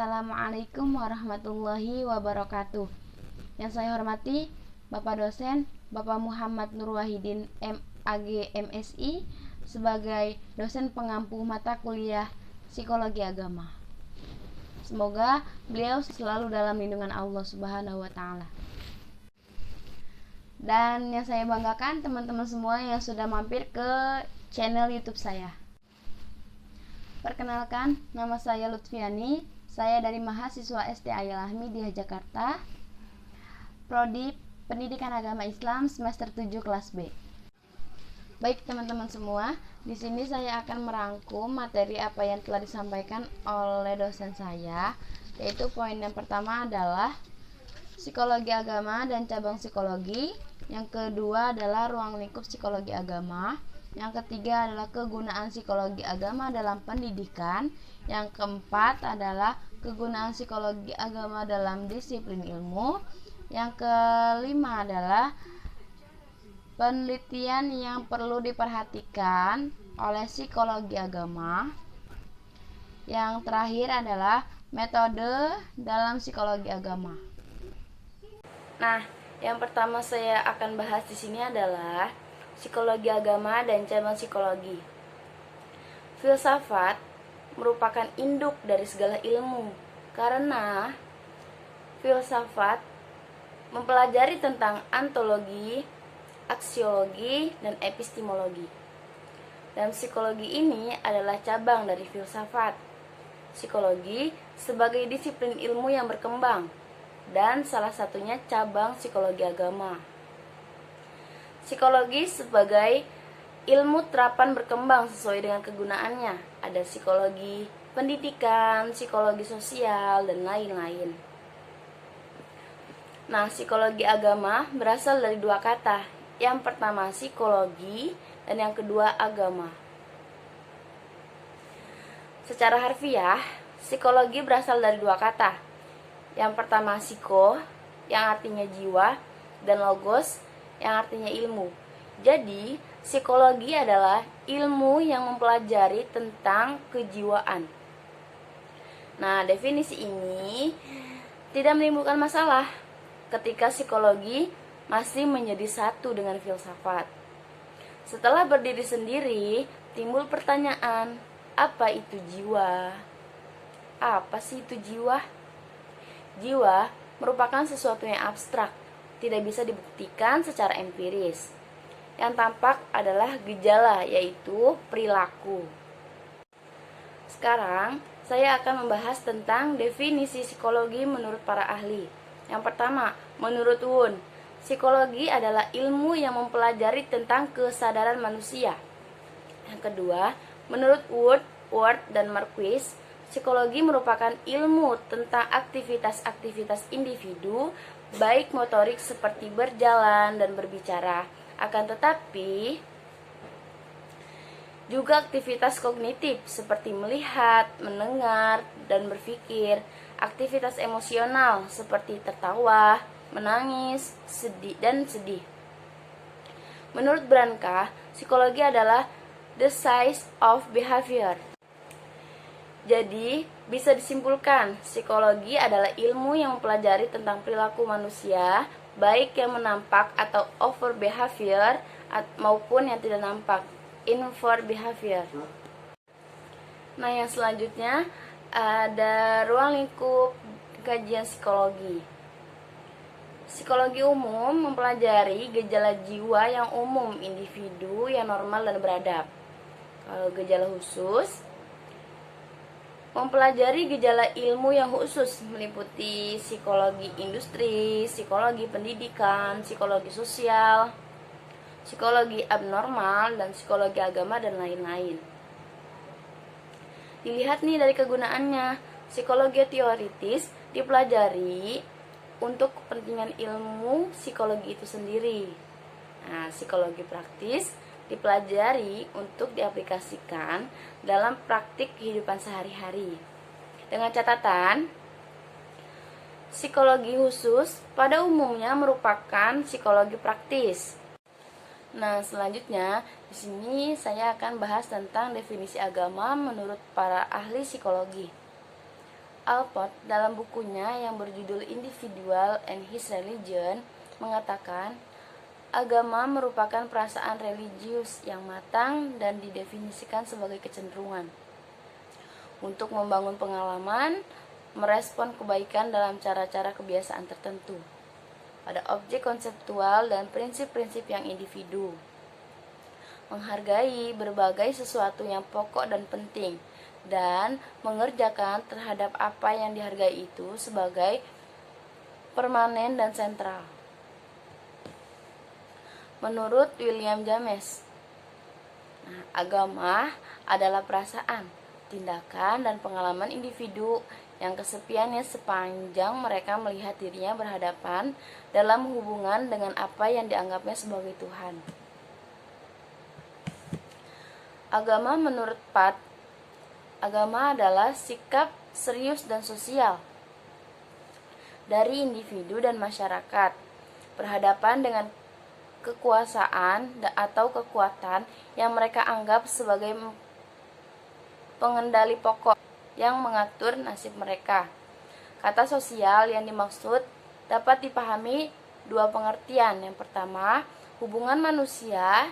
Assalamualaikum warahmatullahi wabarakatuh. Yang saya hormati Bapak dosen Bapak Muhammad Nur Wahidin MAG MSI sebagai dosen pengampu mata kuliah Psikologi Agama. Semoga beliau selalu dalam lindungan Allah Subhanahu wa taala. Dan yang saya banggakan teman-teman semua yang sudah mampir ke channel YouTube saya. Perkenalkan, nama saya Lutfiani. Saya dari mahasiswa SD Ayalahmi di Jakarta. Prodi Pendidikan Agama Islam semester 7 kelas B. Baik teman-teman semua, di sini saya akan merangkum materi apa yang telah disampaikan oleh dosen saya, yaitu poin yang pertama adalah psikologi agama dan cabang psikologi, yang kedua adalah ruang lingkup psikologi agama, yang ketiga adalah kegunaan psikologi agama dalam pendidikan, yang keempat adalah kegunaan psikologi agama dalam disiplin ilmu, yang kelima adalah penelitian yang perlu diperhatikan oleh psikologi agama, yang terakhir adalah metode dalam psikologi agama. Nah, yang pertama saya akan bahas di sini adalah psikologi agama dan cabang psikologi. Filsafat merupakan induk dari segala ilmu, karena filsafat mempelajari tentang ontologi, aksiologi, dan epistemologi. Dan psikologi ini adalah cabang dari filsafat. Psikologi sebagai disiplin ilmu yang berkembang, dan salah satunya cabang psikologi agama. Psikologi sebagai ilmu terapan berkembang sesuai dengan kegunaannya. Ada psikologi pendidikan, psikologi sosial, dan lain-lain. Nah, psikologi agama berasal dari dua kata. Yang pertama psikologi dan yang kedua agama. Secara harfiah, psikologi berasal dari dua kata. Yang pertama psiko, yang artinya jiwa, dan logos, yang artinya ilmu. Jadi, psikologi adalah ilmu yang mempelajari tentang kejiwaan. Nah, definisi ini tidak menimbulkan masalah ketika psikologi masih menjadi satu dengan filsafat. Setelah berdiri sendiri, timbul pertanyaan, apa itu jiwa? Apa sih itu jiwa? Jiwa merupakan sesuatu yang abstrak, tidak bisa dibuktikan secara empiris. Yang tampak adalah gejala, yaitu perilaku. Sekarang, saya akan membahas tentang definisi psikologi menurut para ahli. Yang pertama, menurut Wundt, psikologi adalah ilmu yang mempelajari tentang kesadaran manusia. Yang kedua, menurut Wundt, Ward, dan Marquis, psikologi merupakan ilmu tentang aktivitas-aktivitas individu, baik motorik seperti berjalan dan berbicara, akan tetapi juga aktivitas kognitif seperti melihat, mendengar, dan berpikir, aktivitas emosional seperti tertawa, menangis, sedih, dan sedih. Menurut Branca, psikologi adalah the science of behavior. Jadi, bisa disimpulkan, psikologi adalah ilmu yang mempelajari tentang perilaku manusia, baik yang menampak atau overt behavior maupun yang tidak nampak, invert behavior. Nah, yang selanjutnya ada ruang lingkup kajian psikologi. Psikologi umum mempelajari gejala jiwa yang umum individu yang normal dan beradab. Kalau gejala khusus mempelajari gejala ilmu yang khusus meliputi psikologi industri, psikologi pendidikan, psikologi sosial, psikologi abnormal, dan psikologi agama, dan lain-lain. Dilihat nih dari kegunaannya, psikologi teoritis dipelajari untuk kepentingan ilmu psikologi itu sendiri. Nah, psikologi praktis dipelajari untuk diaplikasikan dalam praktik kehidupan sehari-hari. Dengan catatan, psikologi khusus pada umumnya merupakan psikologi praktis. Nah, selanjutnya di sini saya akan bahas tentang definisi agama menurut para ahli psikologi. Alport dalam bukunya yang berjudul Individual and His Religion mengatakan, agama merupakan perasaan religius yang matang dan didefinisikan sebagai kecenderungan untuk membangun pengalaman, merespon kebaikan dalam cara-cara kebiasaan tertentu pada objek konseptual dan prinsip-prinsip yang individu, menghargai berbagai sesuatu yang pokok dan penting, dan mengerjakan terhadap apa yang dihargai itu sebagai permanen dan sentral. Menurut William James, agama adalah perasaan, tindakan, dan pengalaman individu yang kesepiannya sepanjang mereka melihat dirinya berhadapan dalam hubungan dengan apa yang dianggapnya sebagai Tuhan. Agama menurut Pat, agama adalah sikap serius dan sosial dari individu dan masyarakat berhadapan dengan kekuasaan atau kekuatan yang mereka anggap sebagai pengendali pokok yang mengatur nasib mereka. Kata sosial yang dimaksud dapat dipahami dua pengertian. Yang pertama, hubungan manusia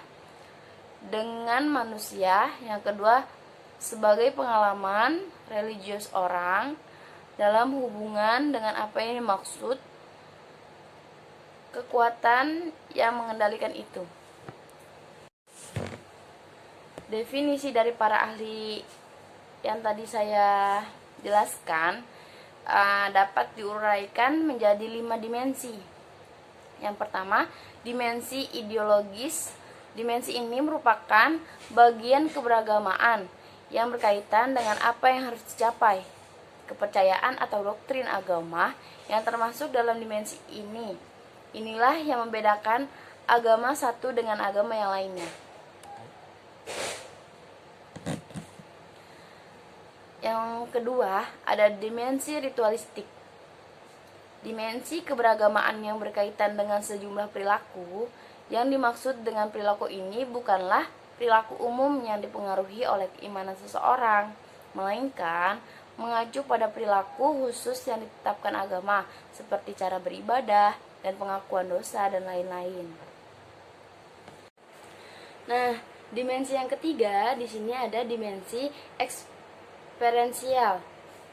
dengan manusia. Yang kedua, sebagai pengalaman religius orang dalam hubungan dengan apa yang dimaksud kekuatan yang mengendalikan itu. Definisi dari para ahli yang tadi saya jelaskan dapat diuraikan menjadi 5 dimensi. Yang pertama, dimensi ideologis. Dimensi ini merupakan bagian keberagamaan yang berkaitan dengan apa yang harus dicapai, kepercayaan atau doktrin agama yang termasuk dalam dimensi ini. Inilah yang membedakan agama satu dengan agama yang lainnya. Yang kedua, ada dimensi ritualistik. Dimensi keberagamaan yang berkaitan dengan sejumlah perilaku. Yang dimaksud dengan perilaku ini bukanlah perilaku umum yang dipengaruhi oleh keimanan seseorang, melainkan mengacu pada perilaku khusus yang ditetapkan agama, seperti cara beribadah dan pengakuan dosa dan lain-lain. Nah, dimensi yang ketiga di sini ada dimensi eksperensial.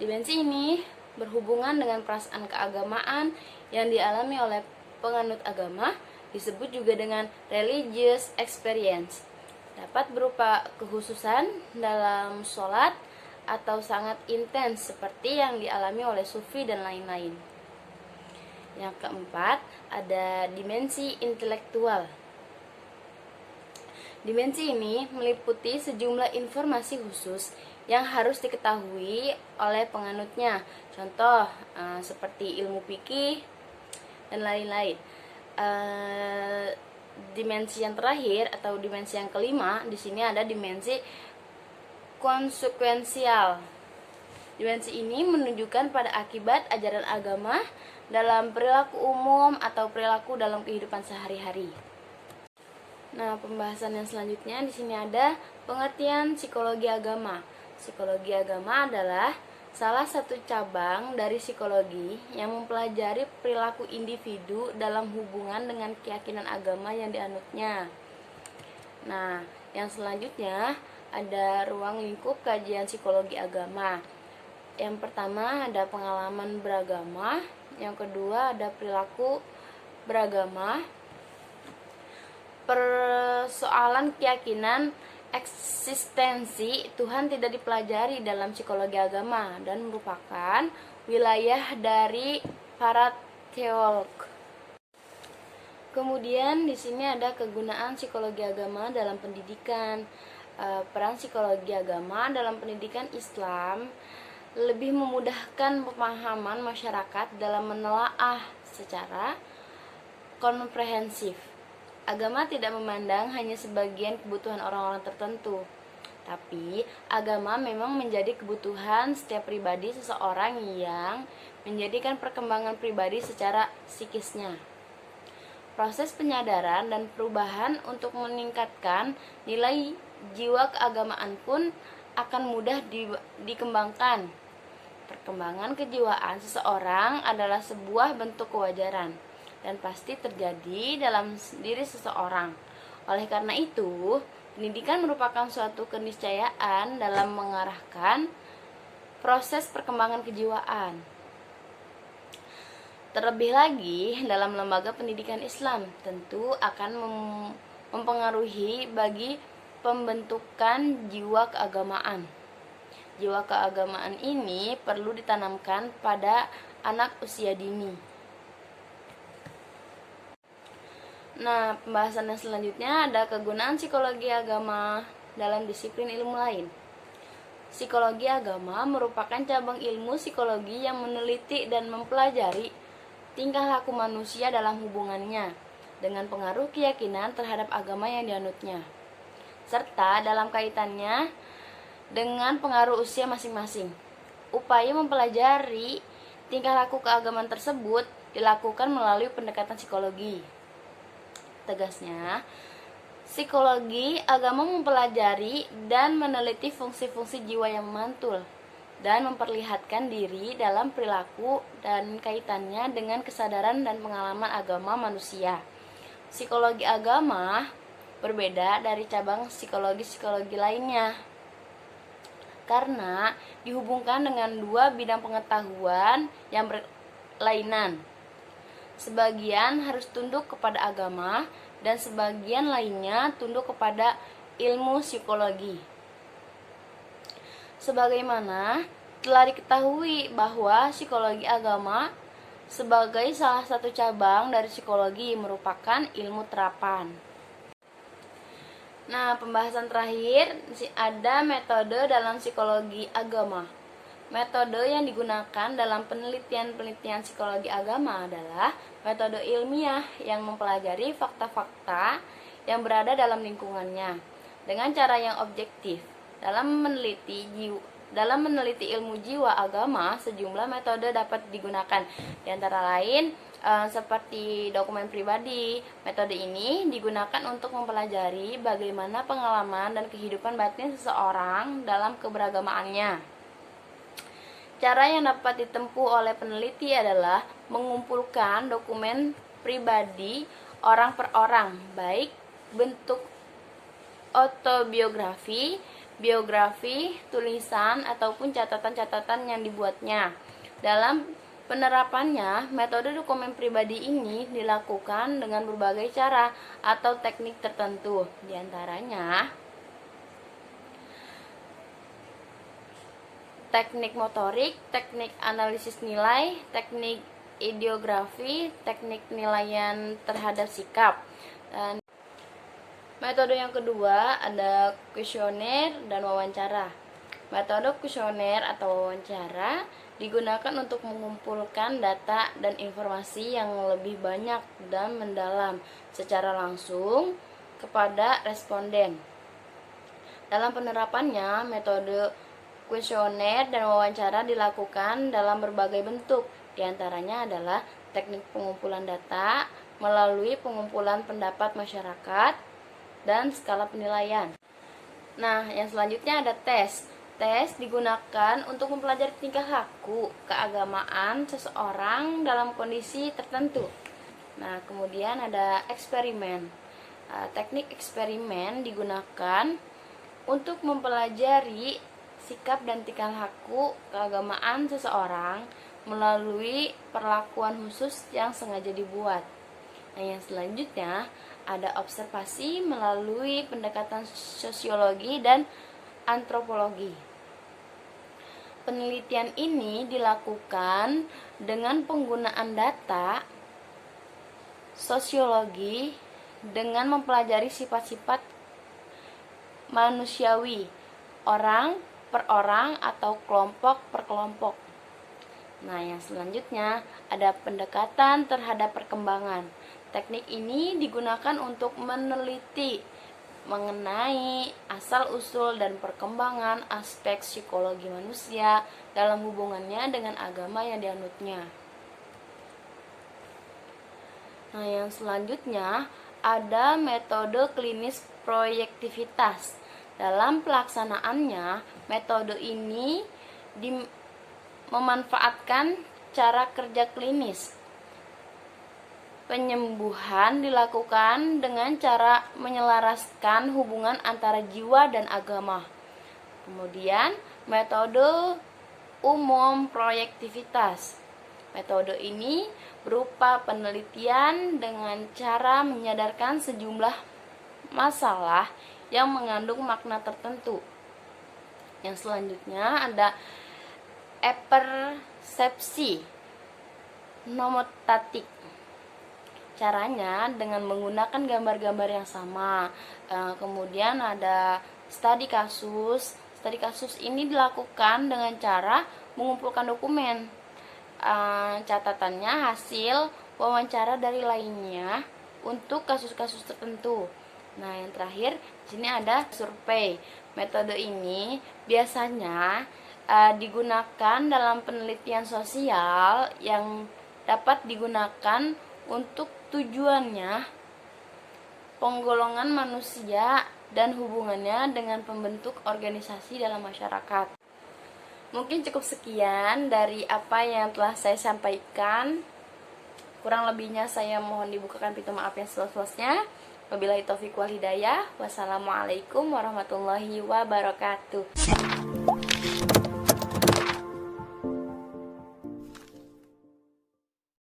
Dimensi ini berhubungan dengan perasaan keagamaan yang dialami oleh penganut agama, disebut juga dengan religious experience. Dapat berupa kekhususan dalam sholat atau sangat intens seperti yang dialami oleh sufi dan lain-lain. Yang keempat, ada dimensi intelektual. Dimensi ini meliputi sejumlah informasi khusus yang harus diketahui oleh penganutnya. Contoh seperti ilmu fikih dan lain-lain. Dimensi yang terakhir atau dimensi yang kelima di sini ada dimensi konsekuensial. Dimensi ini menunjukkan pada akibat ajaran agama dalam perilaku umum atau perilaku dalam kehidupan sehari-hari. Nah, pembahasan yang selanjutnya di sini ada pengertian psikologi agama. Psikologi agama adalah salah satu cabang dari psikologi yang mempelajari perilaku individu dalam hubungan dengan keyakinan agama yang dianutnya. Nah, yang selanjutnya ada ruang lingkup kajian psikologi agama. Yang pertama ada pengalaman beragama, yang kedua ada perilaku beragama, persoalan keyakinan eksistensi Tuhan tidak dipelajari dalam psikologi agama dan merupakan wilayah dari para teolog. Kemudian di sini ada kegunaan psikologi agama dalam pendidikan. Peran psikologi agama dalam pendidikan Islam lebih memudahkan pemahaman masyarakat dalam menelaah secara komprehensif. Agama tidak memandang hanya sebagian kebutuhan orang-orang tertentu, tapi agama memang menjadi kebutuhan setiap pribadi seseorang yang menjadikan perkembangan pribadi secara psikisnya. Proses penyadaran dan perubahan untuk meningkatkan nilai jiwa keagamaan pun akan mudah dikembangkan Perkembangan kejiwaan seseorang adalah sebuah bentuk kewajaran dan pasti terjadi dalam diri seseorang. Oleh karena itu, pendidikan merupakan suatu keniscayaan dalam mengarahkan proses perkembangan kejiwaan. Terlebih lagi, dalam lembaga pendidikan Islam tentu akan mempengaruhi bagi pembentukan jiwa keagamaan. Jiwa keagamaan ini perlu ditanamkan pada anak usia dini. Nah, pembahasan yang selanjutnya ada kegunaan psikologi agama dalam disiplin ilmu lain. Psikologi agama merupakan cabang ilmu psikologi yang meneliti dan mempelajari tingkah laku manusia dalam hubungannya dengan pengaruh keyakinan terhadap agama yang dianutnya, serta dalam kaitannya dengan pengaruh usia masing-masing. Upaya mempelajari tingkah laku keagamaan tersebut dilakukan melalui pendekatan psikologi. Tegasnya, psikologi agama mempelajari dan meneliti fungsi-fungsi jiwa yang mantul dan memperlihatkan diri dalam perilaku dan kaitannya dengan kesadaran dan pengalaman agama manusia. Psikologi agama berbeda dari cabang psikologi-psikologi lainnya karena dihubungkan dengan dua bidang pengetahuan yang berlainan. Sebagian harus tunduk kepada agama dan sebagian lainnya tunduk kepada ilmu psikologi. Sebagaimana telah diketahui bahwa psikologi agama sebagai salah satu cabang dari psikologi merupakan ilmu terapan. Nah, pembahasan terakhir ada metode dalam psikologi agama. Metode yang digunakan dalam penelitian-penelitian psikologi agama adalah metode ilmiah yang mempelajari fakta-fakta yang berada dalam lingkungannya dengan cara yang objektif. Dalam meneliti ilmu jiwa agama, sejumlah metode dapat digunakan, di antara lain seperti dokumen pribadi. Metode ini digunakan untuk mempelajari bagaimana pengalaman dan kehidupan batin seseorang dalam keberagamaannya. Cara yang dapat ditempuh oleh peneliti adalah mengumpulkan dokumen pribadi orang per orang, baik bentuk autobiografi, biografi, tulisan, ataupun catatan-catatan yang dibuatnya. Dalam penerapannya, metode dokumen pribadi ini dilakukan dengan berbagai cara atau teknik tertentu. Di antaranya, teknik motorik, teknik analisis nilai, teknik ideografi, teknik penilaian terhadap sikap. Dan metode yang kedua ada kuesioner dan wawancara. Metode kuesioner atau wawancara digunakan untuk mengumpulkan data dan informasi yang lebih banyak dan mendalam secara langsung kepada responden. Dalam penerapannya, metode kuesioner dan wawancara dilakukan dalam berbagai bentuk. Di antaranya adalah teknik pengumpulan data melalui pengumpulan pendapat masyarakat dan skala penilaian. Nah, yang selanjutnya ada tes. Tes digunakan untuk mempelajari tingkah laku keagamaan seseorang dalam kondisi tertentu. Nah, kemudian ada eksperimen. Teknik eksperimen digunakan untuk mempelajari sikap dan tingkah laku keagamaan seseorang melalui perlakuan khusus yang sengaja dibuat. Nah, yang selanjutnya ada observasi melalui pendekatan sosiologi dan antropologi. Penelitian ini dilakukan dengan penggunaan data sosiologi dengan mempelajari sifat-sifat manusiawi orang per orang atau kelompok per kelompok. Nah, yang selanjutnya ada pendekatan terhadap perkembangan. Teknik ini digunakan untuk meneliti mengenai asal-usul dan perkembangan aspek psikologi manusia dalam hubungannya dengan agama yang dianutnya. Nah, yang selanjutnya ada metode klinis proyektivitas. Dalam pelaksanaannya, metode ini memanfaatkan cara kerja klinis. Penyembuhan dilakukan dengan cara menyelaraskan hubungan antara jiwa dan agama. Kemudian, metode umum proyektivitas. Metode ini berupa penelitian dengan cara menyadarkan sejumlah masalah yang mengandung makna tertentu. Yang selanjutnya ada persepsi nomotatik. Caranya dengan menggunakan gambar-gambar yang sama. Kemudian ada studi kasus. Studi kasus ini dilakukan dengan cara mengumpulkan dokumen. Catatannya hasil wawancara dari lainnya untuk kasus-kasus tertentu. Nah, yang terakhir di sini ada survei. Metode ini biasanya digunakan dalam penelitian sosial yang dapat digunakan untuk tujuannya penggolongan manusia dan hubungannya dengan pembentuk organisasi dalam masyarakat. Mungkin cukup sekian dari apa yang telah saya sampaikan. Kurang lebihnya saya mohon dibukakan pintu maaf yang seluas-luasnya. Wabillahi taufiq wal hidayah. Wassalamualaikum warahmatullahi wabarakatuh.